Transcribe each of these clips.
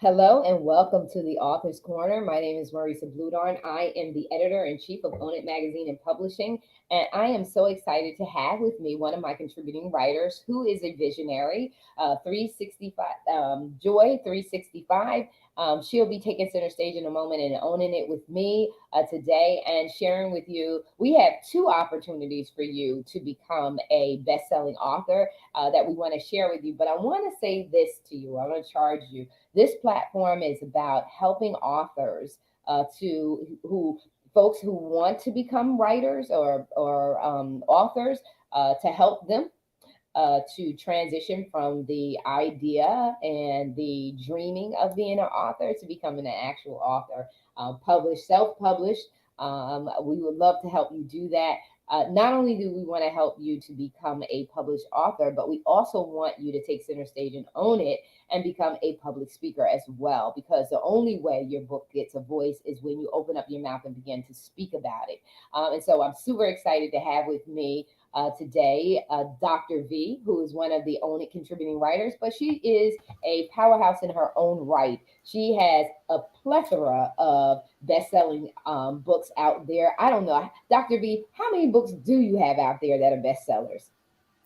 Hello and welcome to the Author's Corner. My name is Marissa Bloedoorn. I am the editor in chief of Own It Magazine and Publishing, and I am so excited to have with me one of my contributing writers who is a visionary, 365 Joy 365. She'll be taking center stage in a moment and owning it with me today and sharing with you. We have two opportunities for you to become a best-selling author that we want to share with you. But I want to say this to you. I want to charge you. This platform is about helping authors to who folks who want to become writers or authors to help them to transition from the idea and the dreaming of being an author to becoming an actual author, published, self-published. We would love to help you do that. Not only do we want to help you to become a published author, but we also want you to take center stage and own it and become a public speaker as well. Because the only way your book gets a voice is when you open up your mouth and begin to speak about it. And so I'm super excited to have with me today, Dr. V, who is one of the only contributing writers, but she is a powerhouse in her own right. She has a plethora of best-selling books out there. I don't know, Dr. V, how many books do you have out there that are bestsellers?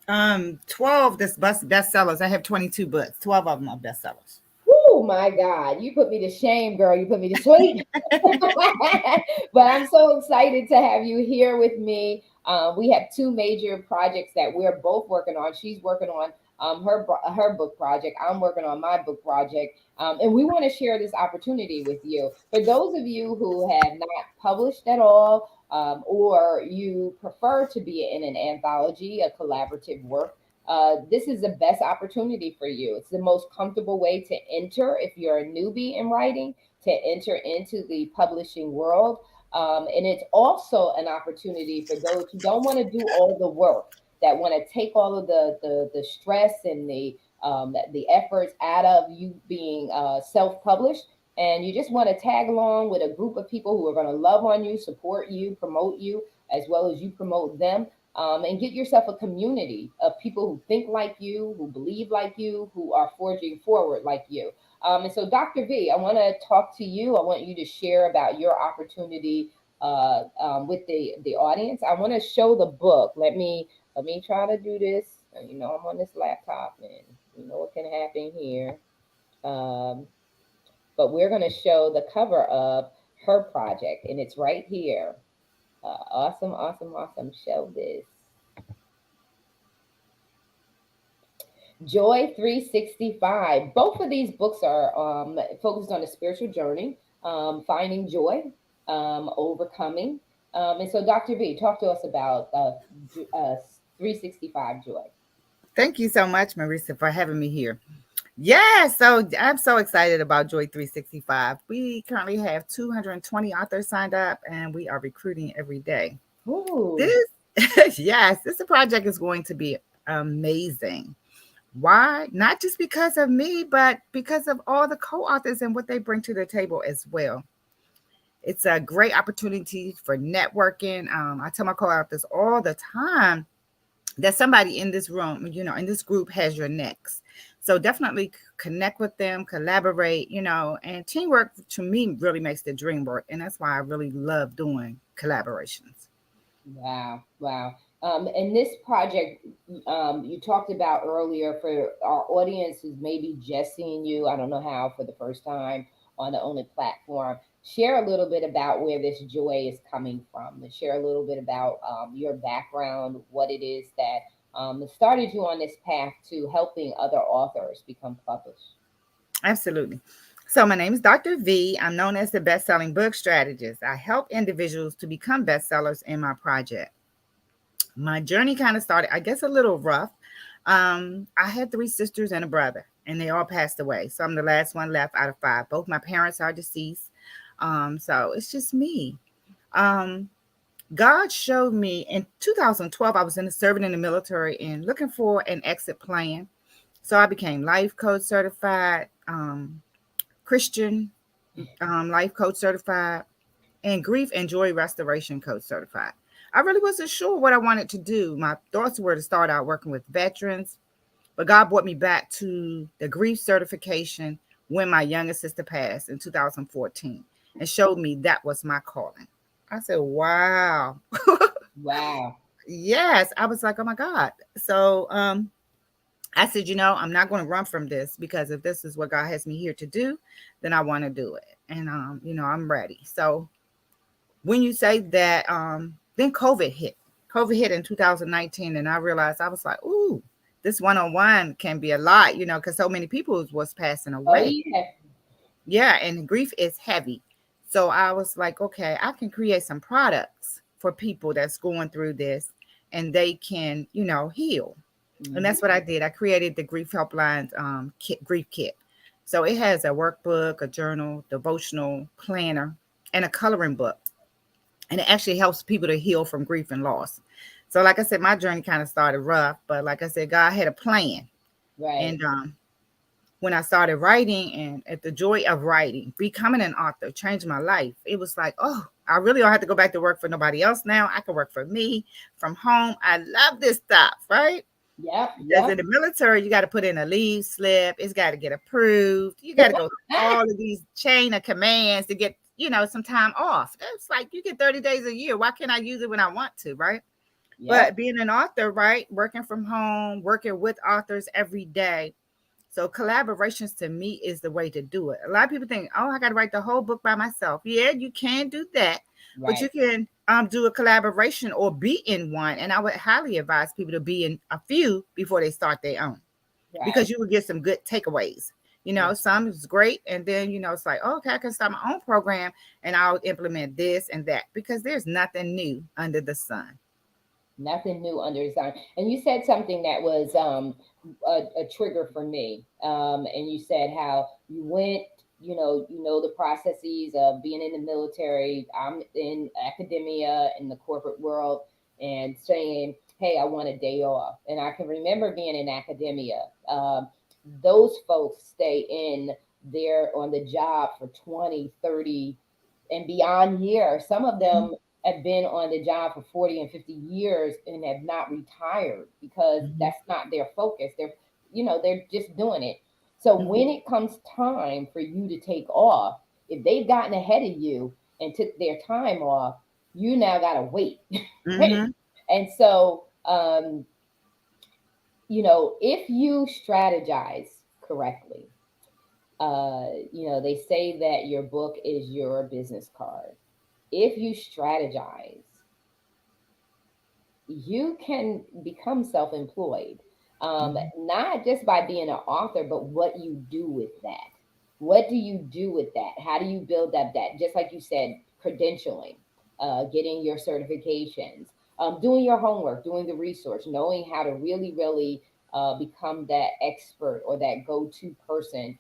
12 bestsellers. I have 22 books. 12 of them are bestsellers. Oh my God, you put me to shame, girl. You put me to sleep. But I'm so excited to have you here with me. We have two major projects that we're both working on. She's working on her book project. I'm working on my book project, and we want to share this opportunity with you. For those of you who have not published at all, or you prefer to be in an anthology, a collaborative work, this is the best opportunity for you. It's the most comfortable way to enter if you're a newbie in writing, to enter into the publishing world. And it's also an opportunity for those who don't want to do all the work, that want to take all of the stress and the efforts out of you being self-published. And you just want to tag along with a group of people who are going to love on you, support you, promote you, as well as you promote them, and get yourself a community of people who think like you, who believe like you, who are forging forward like you. And so, Dr. V, I want to talk to you. I want you to share about your opportunity with the audience. I want to show the book. Let me try to do this. You know, I'm on this laptop, and you know what can happen here. Um, but we're going to show the cover of her project, and it's right here. Awesome, awesome, awesome. Show this. Joy 365. Both of these books are focused on a spiritual journey, finding joy, overcoming. And so, Dr. V, talk to us about 365 Joy. Thank you so much, Marissa, for having me here. Yeah, so I'm so excited about Joy 365. We currently have 220 authors signed up, and we are recruiting every day. Ooh, This, yes, this project is going to be amazing. Why? Not just because of me, but because of all the co-authors and what they bring to the table as well. It's a great opportunity for networking. I tell my co-authors all the time that somebody in this room, in this group has your next. So definitely connect with them, collaborate, and teamwork to me really makes the dream work. And that's why I really love doing collaborations. wow, wow. And this project you talked about earlier, for our audience who's maybe just seeing you, I don't know how, for the first time on the only platform, share a little bit about where this joy is coming from, and share a little bit about your background, what it is that started you on this path to helping other authors become published. Absolutely. So my name is Dr. V. I'm known as the best-selling book strategist. I help individuals to become bestsellers in my project. My journey kind of started, I guess, a little rough. I had three sisters and a brother, and they all passed away. So I'm the last one left out of five. Both my parents are deceased. So it's just me. Um, God showed me in 2012, I was serving in the military and looking for an exit plan. So I became life coach certified, Christian life coach certified, and grief and joy restoration coach certified. I really wasn't sure what I wanted to do. My thoughts were to start out working with veterans, but God brought me back to the grief certification when my youngest sister passed in 2014 and showed me that was my calling. I said, wow. Wow. Yes. I was like, oh my God. So I said, I'm not going to run from this, because if this is what God has me here to do, then I want to do it. And I'm ready. So when you say that, then COVID hit in 2019, and I realized, I was like, ooh, this one-on-one can be a lot, because so many people was passing Oh away. yeah. Yeah, and grief is heavy. So I was like, okay, I can create some products for people that's going through this, and they can, heal. And Hmm. that's what I did. I created the Grief Helpline grief kit. So it has a workbook, a journal, devotional planner, and a coloring book. And it actually helps people to heal from grief and loss. So, like I said, my journey kind of started rough, but like I said, God had a plan. Right. And when I started writing, and at the joy of writing, becoming an author changed my life. It was like, oh, I really don't have to go back to work for nobody else now. I can work for me from home. I love this stuff, right? Yep. Because in Yep. the military, you got to put in a leave slip. It's got to get approved. You got to go through all of these chain of commands to get, some time off. That's like you get 30 days a year. Why can't I use it when I want to, right? Yep. But being an author, right? Working from home, working with authors every day. So collaborations to me is the way to do it. A lot of people think, oh, I got to write the whole book by myself. Yeah, you can do that, but you Right. can do a collaboration or be in one. And I would highly advise people to be in a few before they start their own, because Right. you will get some good takeaways. Yeah. Some is great, and then it's like, oh, okay, I can start my own program and I'll implement this and that, because there's nothing new under the sun. Nothing new under the sun. And you said something that was a trigger for me. And you said how you went, the processes of being in the military. I'm in academia in the corporate world, and saying, hey, I want a day off. And I can remember being in academia. Those folks stay in there on the job for 20, 30, and beyond years. Some of them have been on the job for 40 and 50 years and have not retired because Mhm, that's not their focus. They're just doing it. So mhm, when it comes time for you to take off, if they've gotten ahead of you and took their time off, you now got to wait. Right? mhm, And so, if you strategize correctly, they say that your book is your business card. If you strategize, you can become self employed, mhm, not just by being an author, but what you do with that. What do you do with that? How do you build up that? Just like you said, credentialing, getting your certifications, doing your homework, doing the research, knowing how to really, really become that expert or that go to person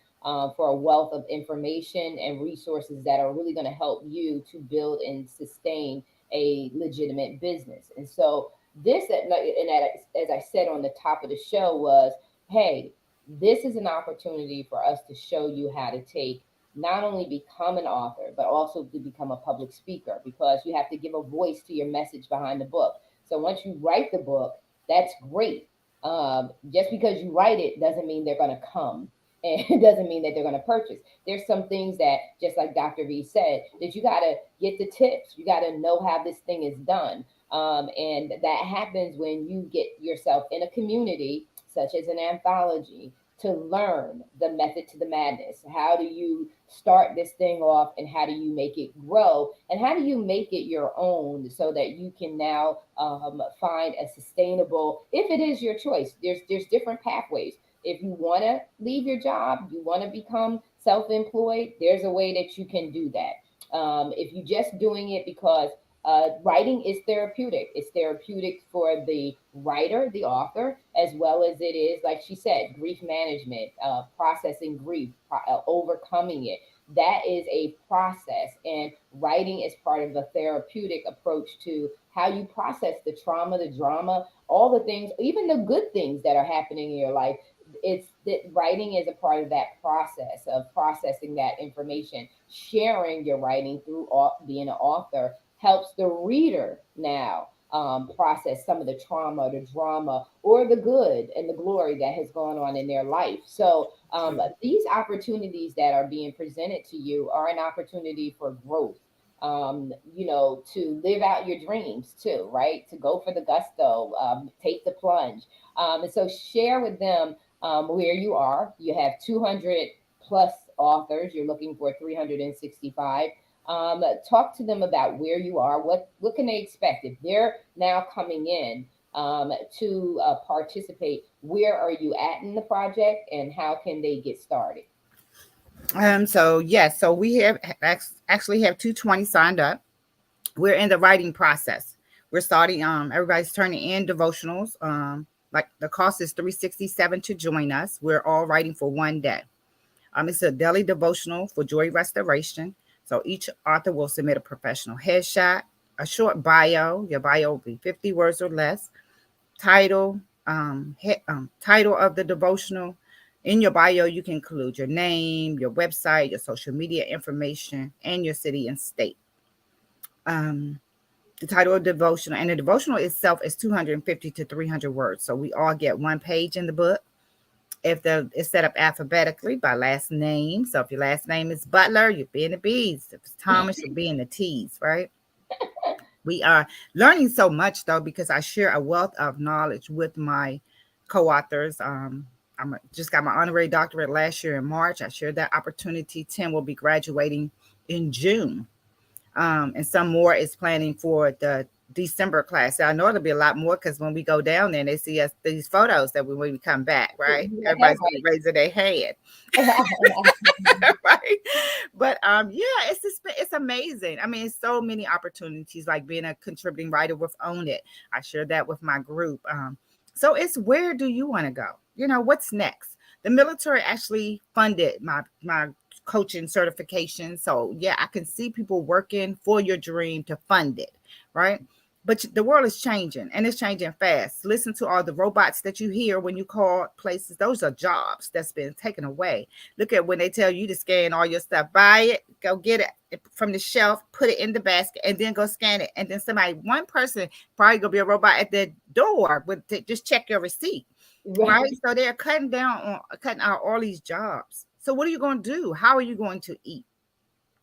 for a wealth of information and resources that are really going to help you to build and sustain a legitimate business. And so, as I said on the top of the show, was, hey, this is an opportunity for us to show you how to take, not only become an author, but also to become a public speaker, because you have to give a voice to your message behind the book. So once you write the book, that's great. Just because you write it doesn't mean they're going to come. And it doesn't mean that they're going to purchase. There's some things that, just like Dr. V said, that you got to get the tips. You got to know how this thing is done. And that happens when you get yourself in a community, such as an anthology, to learn the method to the madness. How do you start this thing off, and how do you make it grow, and how do you make it your own, so that you can now find a sustainable, if it is your choice. There's different pathways. If you want to leave your job, you want to become self-employed, there's a way that you can do that. If you're just doing it because writing is therapeutic. It's therapeutic for the writer, the author, as well as it is, like she said, grief management, processing grief, overcoming it. That is a process, and writing is part of the therapeutic approach to how you process the trauma, the drama, all the things, even the good things that are happening in your life. It's that writing is a part of that process of processing that information. Sharing your writing through being an author helps the reader now process some of the trauma, the drama, or the good and the glory that has gone on in their life. So these opportunities that are being presented to you are an opportunity for growth. To live out your dreams too, right? To go for the gusto, take the plunge. And so share with them where you are. You have 200 plus authors. You're looking for 365. Talk to them about where you are. What can they expect if they're now coming in to participate? Where are you at in the project, and how can they get started? So yes, so we have actually have 220 signed up. We're in the writing process. We're starting. Everybody's turning in devotionals. Like the cost is 367 to join us. We're all writing for one day. It's a daily devotional for joy restoration. So each author will submit a professional headshot, a short bio. Your bio will be 50 words or less. Title, title of the devotional. In your bio, you can include your name, your website, your social media information, and your city and state. Um, the title of devotional, and the devotional itself is 250 to 300 words. So we all get one page in the book. If it's set up alphabetically by last name. So if your last name is Butler, you'll be in the B's. If it's Thomas, you'll be in the T's, right? We are learning so much though, because I share a wealth of knowledge with my co-authors. Just got my honorary doctorate last year in March. I shared that opportunity. Tim will be graduating in June. And some more is planning for the December class. So I know it'll be a lot more because when we go down there and they see us these photos that when we come back, right? Everybody's gonna be raising their hand. Right. But yeah, it's amazing. I mean, it's so many opportunities, like being a contributing writer with Own It. I share that with my group. So it's, where do you want to go? What's next? The military actually funded my coaching certification. So yeah, I can see people working for your dream to fund it, right? But the world is changing, and it's changing fast. Listen to all the robots that you hear when you call places. Those are jobs that's been taken away. Look at when they tell you to scan all your stuff. Buy it, go get it from the shelf, put it in the basket, and then go scan it. And then one person, probably gonna be a robot at the door with to just check your receipt. Right. So they're cutting out all these jobs. So what are you going to do? How are you going to eat?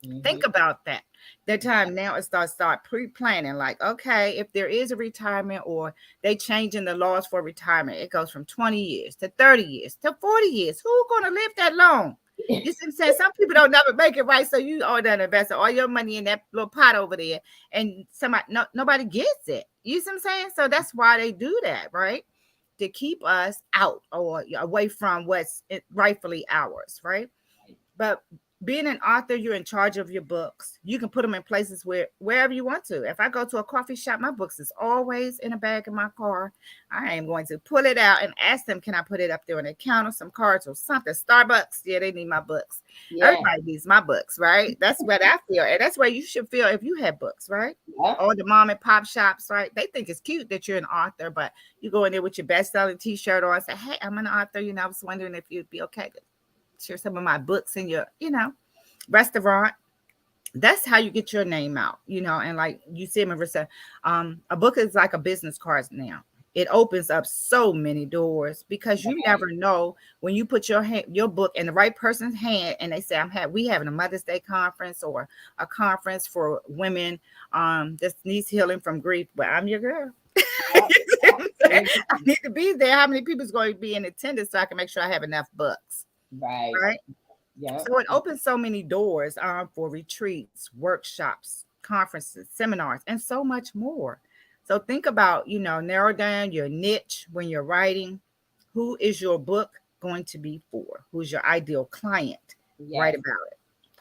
Mm-hmm. Think about that. The time now is start pre-planning. Like, okay, if there is a retirement or they changing the laws for retirement, it goes from 20 years to 30 years to 40 years. Who's going to live that long? You see what I'm saying? Some people don't never make it, right? So you all done invest all your money in that little pot over there, and nobody gets it. You see what I'm saying? So that's why they do that, right? To keep us out or away from what's rightfully ours, right? But being an author, you're in charge of your books. You can put them in places wherever you want to. If I go to a coffee shop, my books is always in a bag in my car. I am going to pull it out and ask them, can I put it up there on the counter, some cards or something? Starbucks, yeah, they need my books. Yeah. Everybody needs my books, right? That's what I feel. And that's where you should feel if you have books, right? Yeah. Or the mom and pop shops, right? They think it's cute that you're an author, but you go in there with your best-selling t-shirt on and say, hey, I'm an author. I was wondering if you'd be okay to share some of my books in your, restaurant. That's how you get your name out, and like you said, Marissa, a book is like a business card now. It opens up so many doors because you never know when you put your book in the right person's hand and they say, we having a Mother's Day conference or a conference for women that needs healing from grief, but I'm your girl. I need to be there. How many people is going to be in attendance so I can make sure I have enough books? Right. Yeah. So it opens so many doors for retreats, workshops, conferences, seminars, and so much more. So think about, narrow down your niche when you're writing. Who is your book going to be for? Who's your ideal client? Yes. Write about it.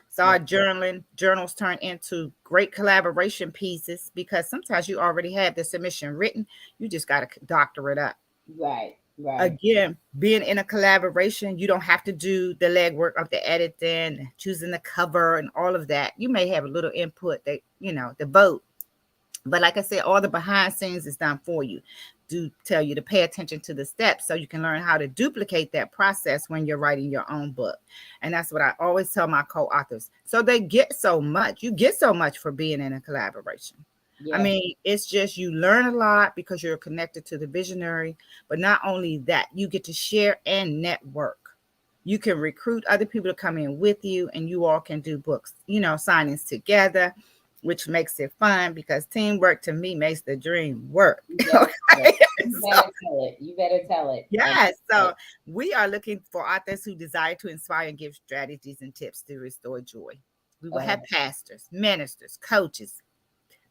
So our journals turn into great collaboration pieces because sometimes you already have the submission written. You just got to doctor it up. Right. Right. Again, being in a collaboration, you don't have to do the legwork of the editing, choosing the cover and all of that. You may have a little input that, the vote. But like I said, all the behind scenes is done for you. Do tell you to pay attention to the steps so you can learn how to duplicate that process when you're writing your own book. And that's what I always tell my co-authors. So they get so much. You get so much for being in a collaboration. I Yeah. mean, it's just you learn a lot because you're connected to the visionary, but not only that, you get to share and network. You can recruit other people to come in with you, and you all can do books, signings together, which makes it fun because teamwork to me makes the dream work. You better tell it. Okay. You So, better tell it. You better tell it. And yes. So, we are looking for authors who desire to inspire and give strategies and tips to restore joy. We will have oh, pastors, ministers, coaches,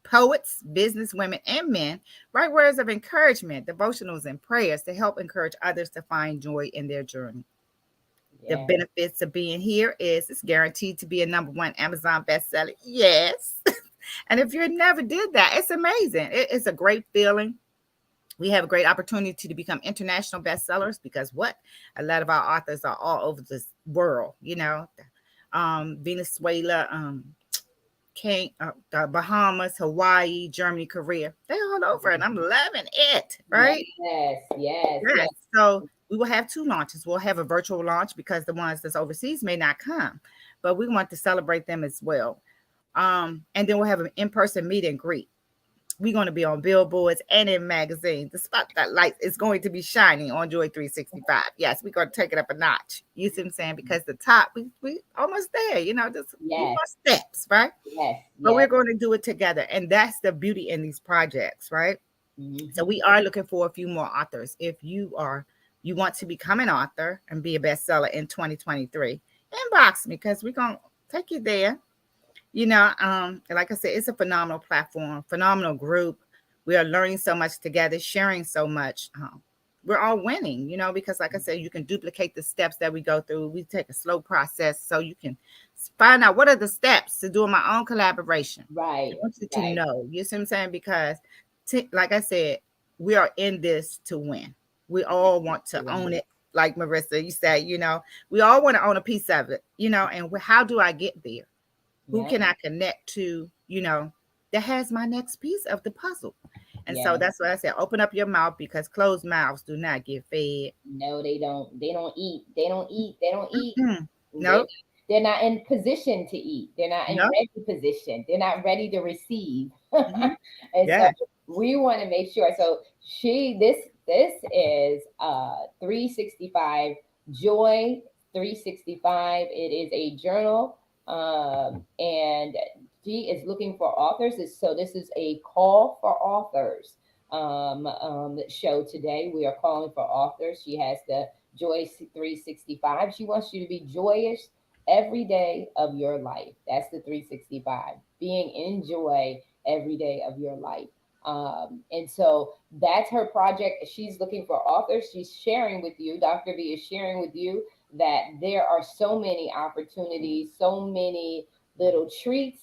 poets, businesswomen, and men write words of encouragement, devotionals, and prayers to help encourage others to find joy in their journey. The yeah. benefits of being here is it's guaranteed to be a number one Amazon bestseller. Yes. And if you never did that, it's amazing. It's a great feeling. We have a great opportunity to become international bestsellers because what? A lot of our authors are all over the world. Venezuela, the Bahamas, Hawaii, Germany, Korea. They're all over and I'm loving it, right? Yes. Yes. Yes. Yes. So we will have two launches. We'll have a virtual launch because the ones that's overseas may not come, but we want to celebrate them as well. And then we'll have an in-person meet and greet. We're going to be on billboards and in magazines. The spotlight light is going to be shining on Joy 365. Yes, we're going to take it up a notch. You see what I'm saying? Because the top, we almost there, just a few Yes. more steps, right? Yes. But Yes. we're going to do it together. And that's the beauty in these projects, right? So Hmm. we are looking for a few more authors. If you want to become an author and be a bestseller in 2023, inbox me because we're gonna take you there. Like I said, it's a phenomenal platform, phenomenal group. We are learning so much together, sharing so much. We're all winning, because like I said, you can duplicate the steps that we go through. We take a slow process so you can find out what are the steps to doing my own collaboration. I Right. want you to Right. know, you see what I'm saying? Because, like I said, we are in this to win. We all want to own it. Like Marissa, you said, we all want to own a piece of it, and how do I get there? Who Yeah. can I connect to, that has my next piece of the puzzle? And so Yeah. that's what I said. Open up your mouth because closed mouths do not get fed. No, they don't. They don't eat. They don't eat. They don't eat. Mm-mm. They're, Nope. they're not in position to eat. They're not in Nope. ready position. They're not ready to receive. Mm-hmm. And so Yeah. we want to make sure. So this is 365 Joy 365. It is a journal, and she is looking for authors. So this is a call for authors show today. We are calling for authors. She has the Joy 365. She wants you to be joyous every day of your life. That's the 365. Being in joy every day of your life. And so that's her project. She's looking for authors. She's sharing with you, Dr. V is sharing with you that there are so many opportunities, so many little treats.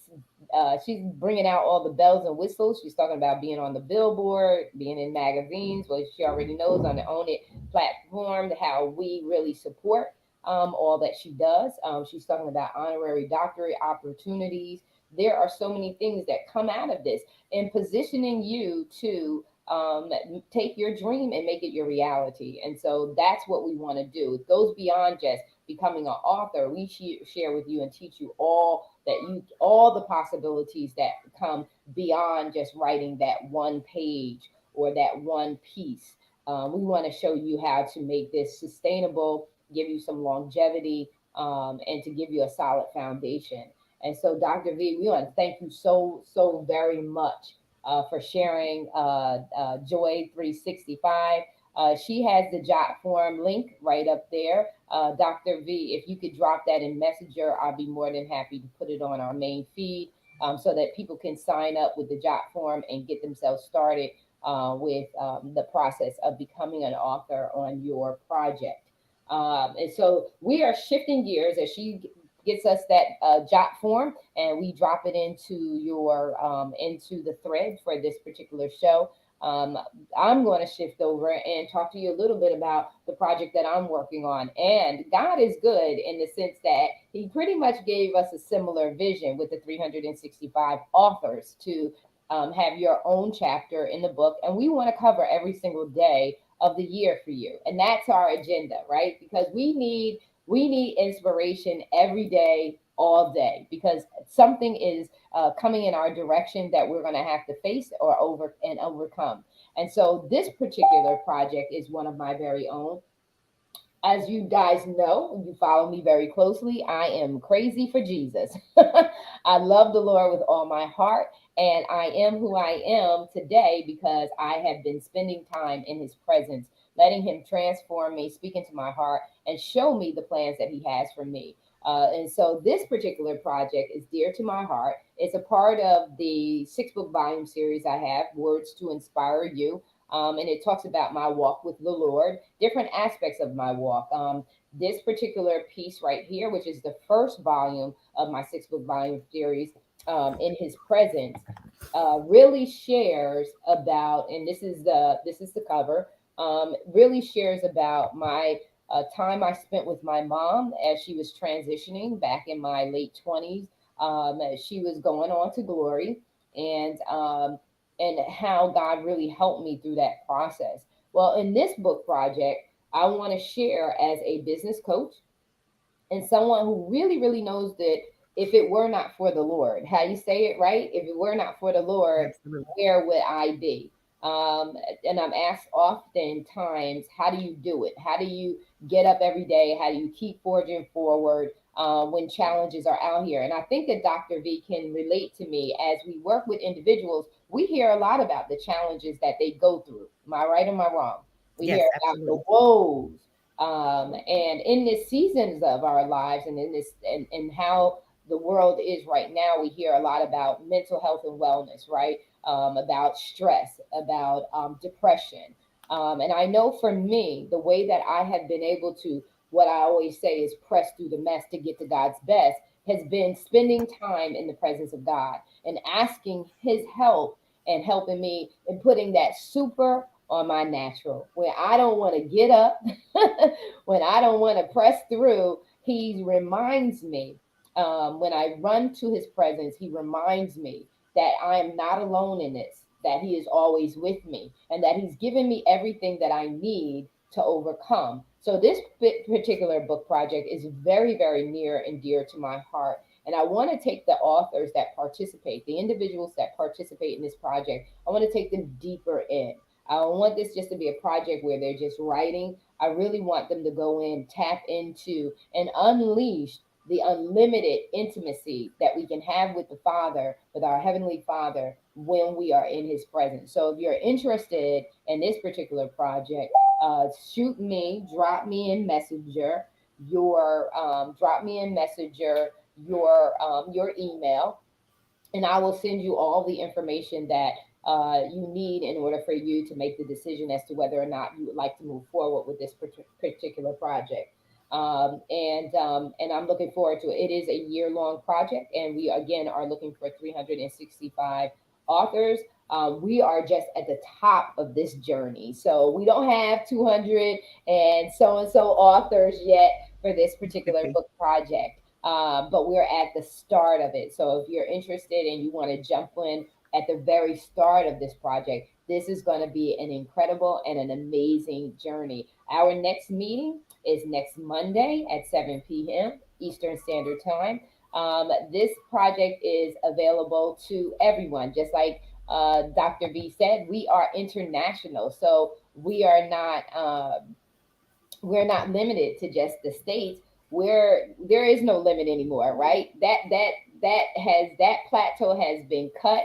She's bringing out all the bells and whistles. She's talking about being on the billboard, being in magazines. Well, she already knows on the Own It platform how we really support all that she does. She's talking about honorary doctorate opportunities. There are so many things that come out of this and positioning you to take your dream and make it your reality. And so that's what we want to do. It goes beyond just becoming an author. We share with you and teach you all the possibilities that come beyond just writing that one page or that one piece. We want to show you how to make this sustainable, give you some longevity, and to give you a solid foundation. And so, Dr. V, we want to thank you so very much for sharing Joy 365. She has the jot form link right up there. Dr. V, if you could drop that in Messenger, I'll be more than happy to put it on our main feed so that people can sign up with the jot form and get themselves started with the process of becoming an author on your project. And so we are shifting gears as she gets us that jot form and we drop it into the thread for this particular show. um, I'm going to shift over and talk to you a little bit about the project that I'm working on. And God is good in the sense that He pretty much gave us a similar vision with the 365 authors to have your own chapter in the book. And we want to cover every single day of the year for you. And that's our agenda, right? Because we need inspiration every day, all day, because something is coming in our direction that we're going to have to face or overcome. And so this particular project is one of my very own. As you guys know, you follow me very closely. I am crazy for Jesus. I love the Lord with all my heart, and I am who I am today because I have been spending time in His presence, letting Him transform me, speak into my heart, and show me the plans that He has for me. And so this particular project is dear to my heart. It's a part of the 6 book volume series I have, Words to Inspire You. And it talks about my walk with the Lord, different aspects of my walk. This particular piece right here, which is the first volume of my 6 book volume series, in His presence, really shares about, and this is the cover. Really shares about my time I spent with my mom as she was transitioning back in my late 20s. She was going on to glory, and how God really helped me through that process. Well, in this book project, I want to share as a business coach and someone who really, really knows that if it were not for the Lord, how you say it right? If it were not for the Lord, Absolutely. where would I be? And I'm asked oftentimes, how do you do it? How do you get up every day? How do you keep forging forward when challenges are out here? And I think that Dr. V can relate to me as we work with individuals. We hear a lot about the challenges that they go through. Am I right or am I wrong? We hear Yes, about the absolutely. woes, and in this seasons of our lives and in this and how the world is right now, we hear a lot about mental health and wellness, right? About stress, about depression. And I know for me, the way that I have been able to, what I always say is press through the mess to get to God's best, has been spending time in the presence of God and asking His help and helping me and putting that super on my natural. When I don't want to get up, when I don't want to press through, He reminds me. When I run to His presence, He reminds me that I am not alone in this, that He is always with me, and that He's given me everything that I need to overcome. So, this particular book project is very, very near and dear to my heart. And I want to take the authors that participate, the individuals that participate in this project, I want to take them deeper in. I don't want this just to be a project where they're just writing. I really want them to go in, tap into, and unleash the unlimited intimacy that we can have with the Father, with our Heavenly Father, when we are in His presence. So if you're interested in this particular project, shoot me, drop me in Messenger your email, and I will send you all the information that you need in order for you to make the decision as to whether or not you would like to move forward with this particular project. And I'm looking forward to it. It is a year-long project, and we again are looking for 365 authors. We are just at the top of this journey, so we don't have 200 and so authors yet for this particular book project, but we're at the start of it. So if you're interested and you want to jump in at the very start of this project, this is going to be an incredible and an amazing journey. Our next meeting is next Monday at 7 p.m. Eastern Standard Time. This project is available to everyone, just like Dr. V said. We are international, so we're not limited to just the states, where there is no limit anymore, right? That plateau has been cut.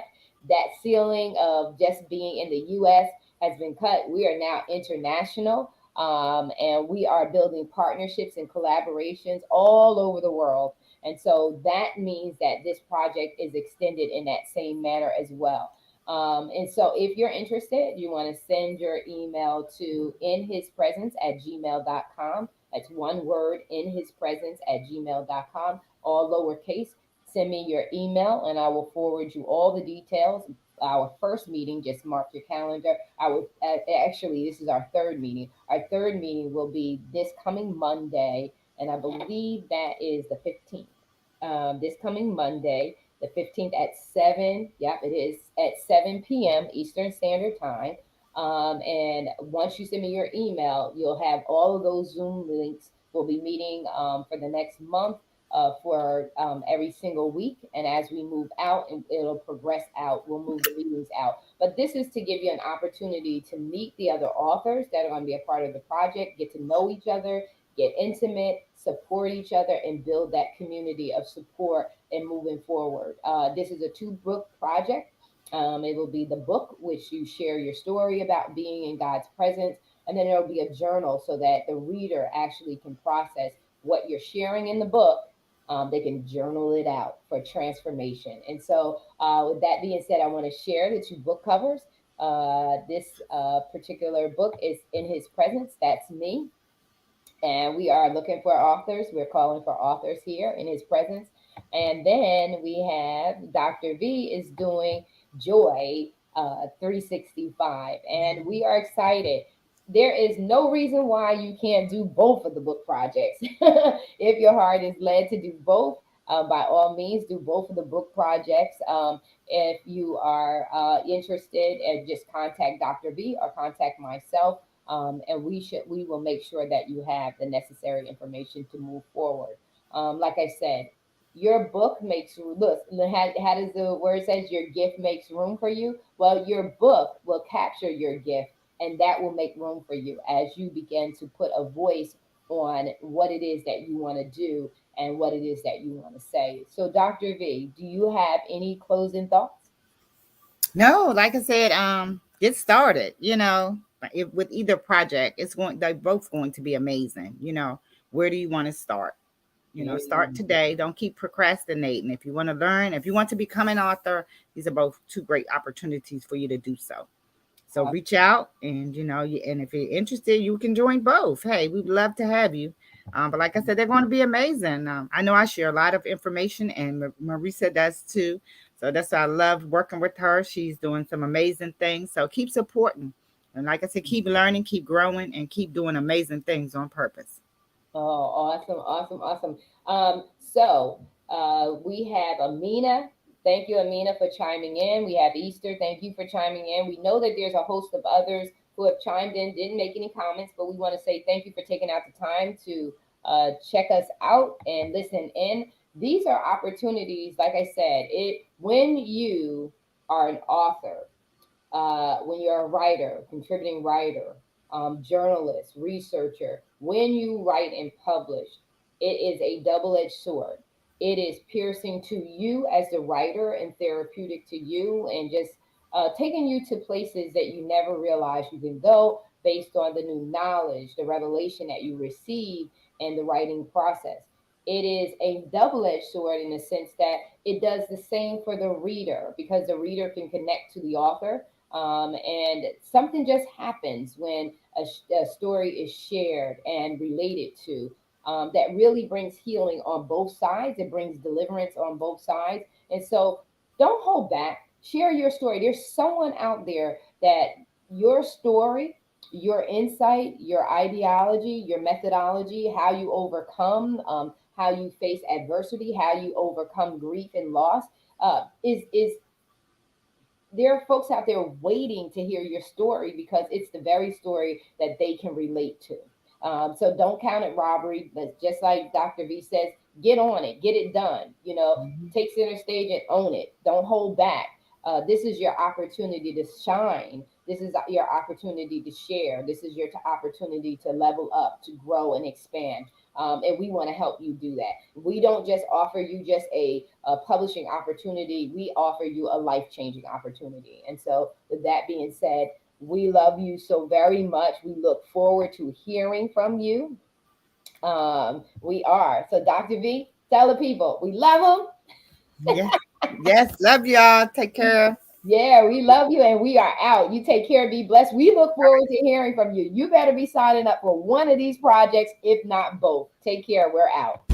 That ceiling of just being in the US has been cut. We are now international, and we are building partnerships and collaborations all over the world. And so that means that this project is extended in that same manner as well. And so if you're interested, you want to send your email to inhispresence@gmail.com. That's one word, inhispresence@gmail.com, all lowercase. Send me your email and I will forward you all the details. Our first meeting, just mark your calendar. I will actually, this is our third meeting. Our third meeting will be this coming Monday, and I believe that is the 15th. This coming Monday, the 15th at 7. Yep, it is at 7 p.m. Eastern Standard Time. And once you send me your email, you'll have all of those Zoom links. We'll be meeting for the next month. for every single week. And as we move out and it'll progress out, we'll move the meetings out. But this is to give you an opportunity to meet the other authors that are going to be a part of the project, get to know each other, get intimate, support each other, and build that community of support and moving forward. This is a two-book project. It will be the book, which you share your story about being in God's presence, and then there'll be a journal so that the reader actually can process what you're sharing in the book. They can journal it out for transformation. And so, with that being said, I want to share the two book covers. This particular book is In His Presence. That's me, and we are looking for authors. We're calling for authors here in his presence. And then we have Dr. V is doing Joy 365, and we are excited. There is no reason why you can't do both of the book projects. If your heart is led to do both, by all means, do both of the book projects. If you are interested, just contact Dr. V or contact myself, and we will make sure that you have the necessary information to move forward. Like I said, your book makes look. How does the word says your gift makes room for you? Well, your book will capture your gift, and that will make room for you as you begin to put a voice on what it is that you want to do and what it is that you want to say. So, Dr. V, do you have any closing thoughts? No, like I said, get started. With either project, they're both going to be amazing. Where do you want to start? Start Mm. today. Don't keep procrastinating. If you want to learn, if you want to become an author, these are both two great opportunities for you to do so. So reach out, and and if you're interested, you can join both. Hey, we'd love to have you. But like I said, they're going to be amazing. I know I share a lot of information, and Marissa does too. So that's why I love working with her. She's doing some amazing things. So keep supporting, and like I said, keep learning, keep growing, and keep doing amazing things on purpose. Oh, awesome, awesome, awesome. So we have Amina. Thank you, Amina, for chiming in. We have Easter. Thank you for chiming in. We know that there's a host of others who have chimed in, didn't make any comments, but we want to say thank you for taking out the time to check us out and listen in. These are opportunities, like I said, it when you are an author, when you're a writer, contributing writer, journalist, researcher, when you write and publish, it is a double edged sword. It is piercing to you as the writer and therapeutic to you, and just taking you to places that you never realized you can go based on the new knowledge, the revelation that you receive in the writing process. It is a double edged sword in the sense that it does the same for the reader because the reader can connect to the author, and something just happens when a story is shared and related to, that really brings healing on both sides. It brings deliverance on both sides. And so don't hold back. Share your story. There's someone out there that your story, your insight, your ideology, your methodology, how you overcome, how you face adversity, how you overcome grief and loss, is there are folks out there waiting to hear your story because it's the very story that they can relate to. So don't count it robbery. But just like Dr. V says, get on it, get it done. Mhm. Take center stage and own it. Don't hold back. This is your opportunity to shine. This is your opportunity to share. This is your opportunity to level up, to grow and expand. And we want to help you do that. We don't just offer you just a publishing opportunity, we offer you a life changing opportunity. And so, with that being said, we love you so very much. We look forward to hearing from you. We are. So, Dr. V, tell the people we love Yeah. Yes. Love y'all. Take them. care. Yeah, we love you and we are out. You take care, be blessed. We look forward to hearing from you. You better be signing up for one of these projects, if not both. Take care. We're out.